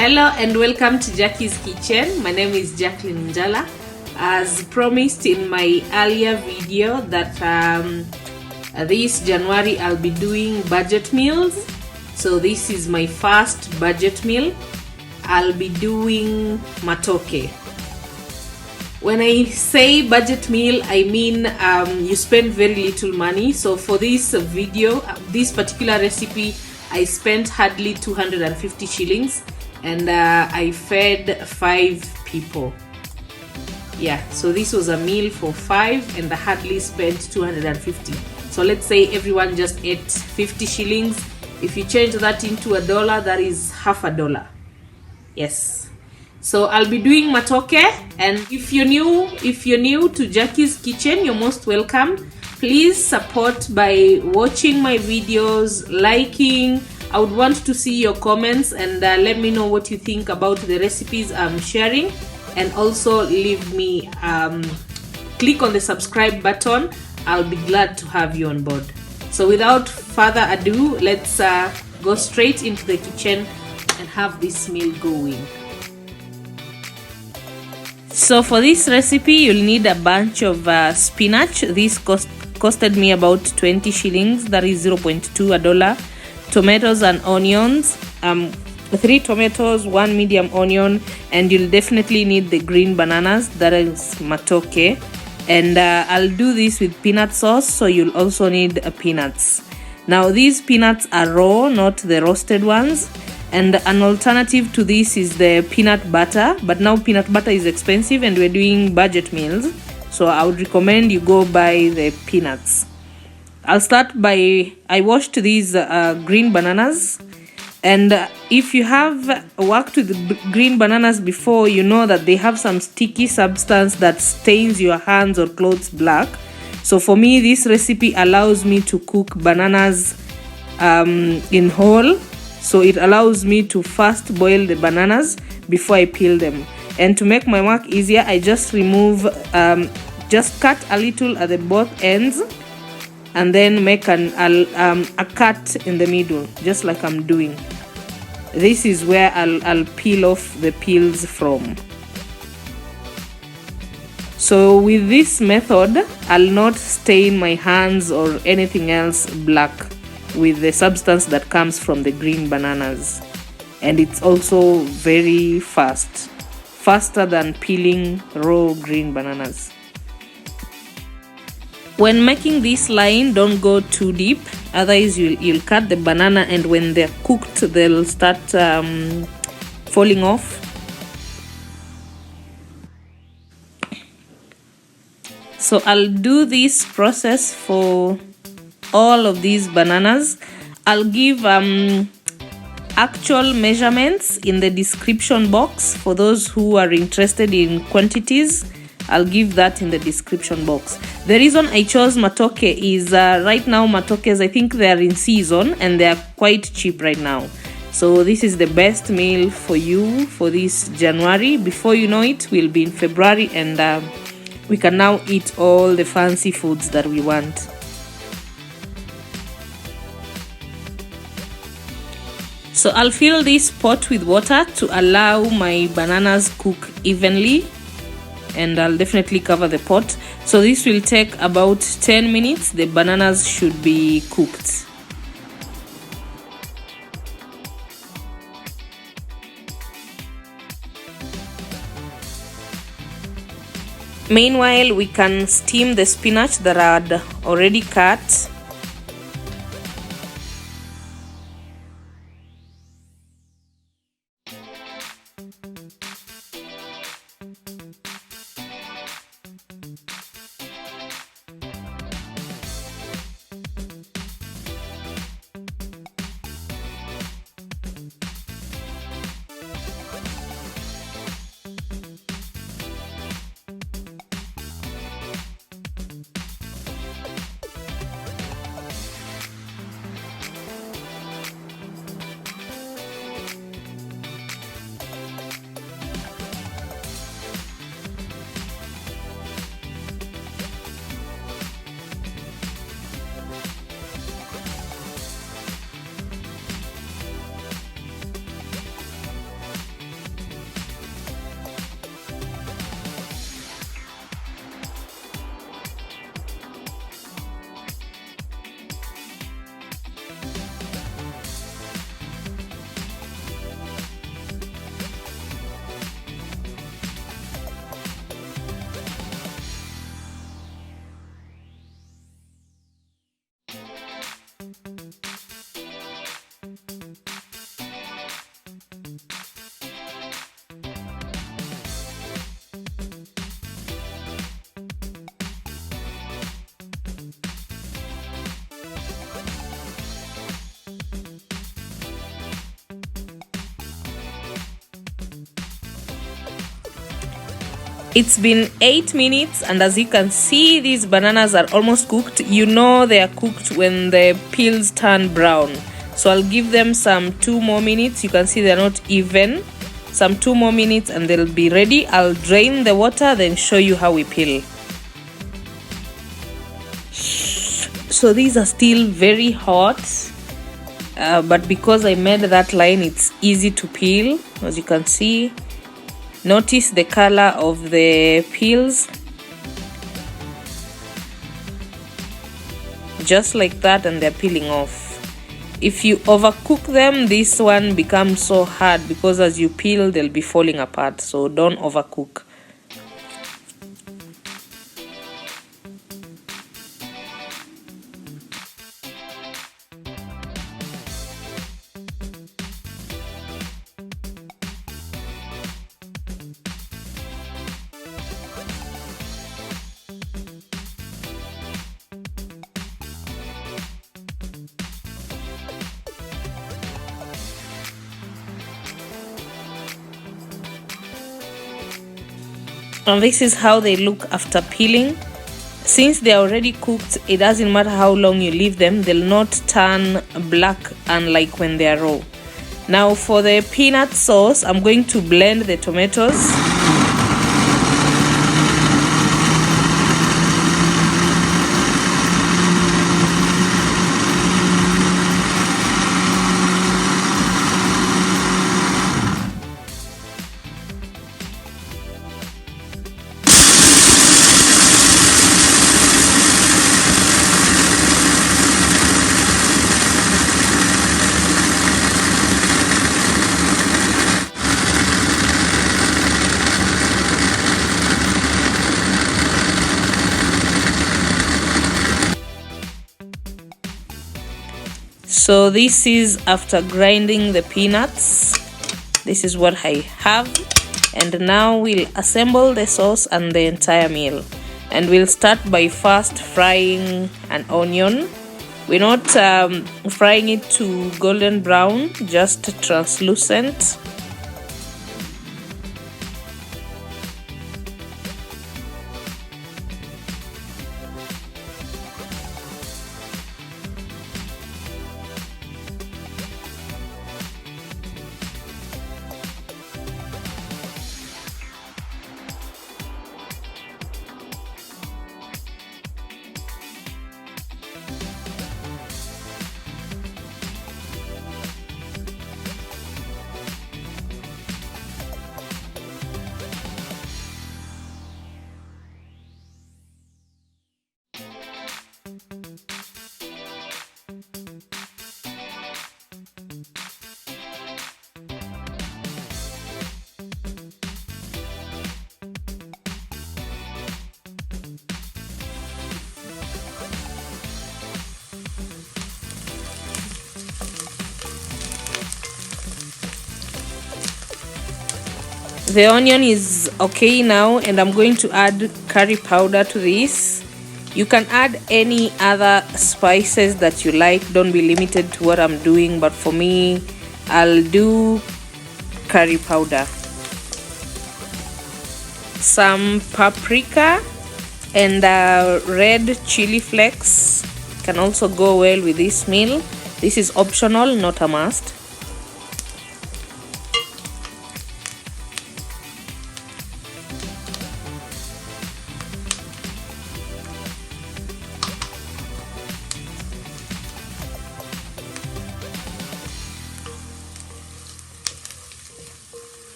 Hello and welcome to Jackie's Kitchen. My name is Jacqueline Njala. As promised in my earlier video that this January I'll be doing budget meals. So this is my first budget meal. I'll be doing matoke. When I say budget meal, I mean you spend very little money. So for this video, this particular recipe, I spent hardly 250 shillings and I fed 5 people. Yeah, so this was a meal for 5 and I hardly spent 250. So let's say everyone just ate 50 shillings. If you change that into a dollar, that is half a dollar. Yes. So I'll be doing matoke, and if you're new to Jackie's Kitchen, you're most welcome. Please support by watching my videos, liking. I would want to see your comments and let me know what you think about the recipes I'm sharing, and also leave me click on the subscribe button. I'll be glad to have you on board. So without further ado, let's go straight into the kitchen and have this meal going. So for this recipe, you'll need a bunch of spinach. This costed me about 20 shillings, that is 0.2 a dollar. Tomatoes and onions, 3 tomatoes, 1 medium onion, and you'll definitely need the green bananas, that is matoke. And I'll do this with peanut sauce, so you'll also need peanuts. Now these peanuts are raw, not the roasted ones. And an alternative to this is the peanut butter, but now peanut butter is expensive and we're doing budget meals, so I would recommend you go buy the peanuts. I'll start by, I washed these green bananas, and if you have worked with green bananas before, you know that they have some sticky substance that stains your hands or clothes black. So for me, this recipe allows me to cook bananas in whole. So it allows me to first boil the bananas before I peel them. And to make my work easier, I just remove, just cut a little at the both ends and then make a cut in the middle, just like I'm doing. This is where I'll peel off the peels from. So with this method, I'll not stain my hands or anything else black with the substance that comes from the green bananas, and it's also very faster than peeling raw green bananas. When making this line, don't go too deep, otherwise you'll cut the banana, and when they're cooked they'll start falling off. So I'll do this process for all of these bananas. I'll give actual measurements in the description box for those who are interested in quantities. I'll give that in the description box. The reason I chose matoke is right now matokes, I think they are in season and they are quite cheap right now. So this is the best meal for you for this January. Before you know it, we'll be in February, and we can now eat all the fancy foods that we want. So I'll fill this pot with water to allow my bananas cook evenly, and I'll definitely cover the pot. So this will take about 10 minutes. The bananas should be cooked. Meanwhile, we can steam the spinach that I had already cut. It's been 8 minutes, and as you can see, these bananas are almost cooked. You know they are cooked when the peels turn brown. So I'll give them some 2 more minutes. You can see they're not even. Some 2 more minutes and they'll be ready. I'll drain the water, then show you how we peel. So these are still very hot, but because I made that line, it's easy to peel. As you can see, notice the color of the peels, just like that, and they're peeling off. If you overcook them, this one becomes so hard because as you peel, they'll be falling apart. So don't overcook. And this is how they look after peeling. Since they are already cooked, it doesn't matter how long you leave them, they'll not turn black unlike when they are raw. Now for the peanut sauce, I'm going to blend the tomatoes. So this is after grinding the peanuts. This is what I have. And now we'll assemble the sauce and the entire meal. And we'll start by first frying an onion. We're not frying it to golden brown, just translucent. The onion is okay now, and I'm going to add curry powder to this. You can add any other spices that you like. Don't be limited to what I'm doing, but for me, I'll do curry powder. Some paprika and red chilli flakes can also go well with this meal. This is optional, not a must.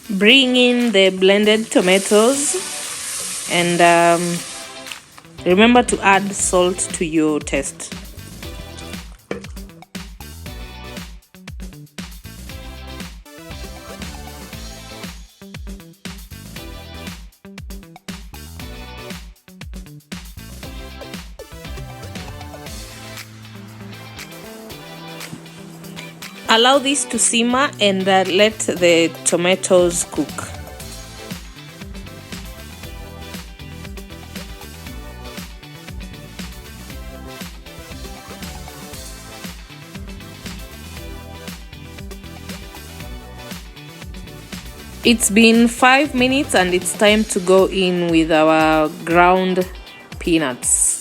Bring in the blended tomatoes and remember to add salt to your taste. Allow this to simmer and let the tomatoes cook. It's been 5 minutes and it's time to go in with our ground peanuts.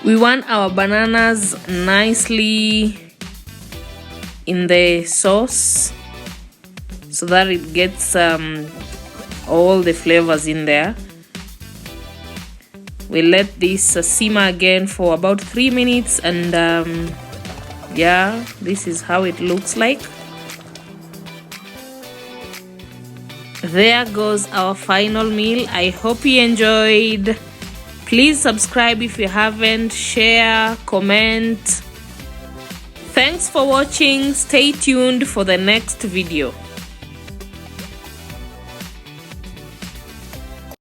We want our bananas nicely in the sauce so that it gets all the flavors in there. We let this simmer again for about 3 minutes, and yeah, this is how it looks like. There goes our final meal. I hope you enjoyed. Please subscribe if you haven't, share, comment. Thanks for watching. Stay tuned for the next video.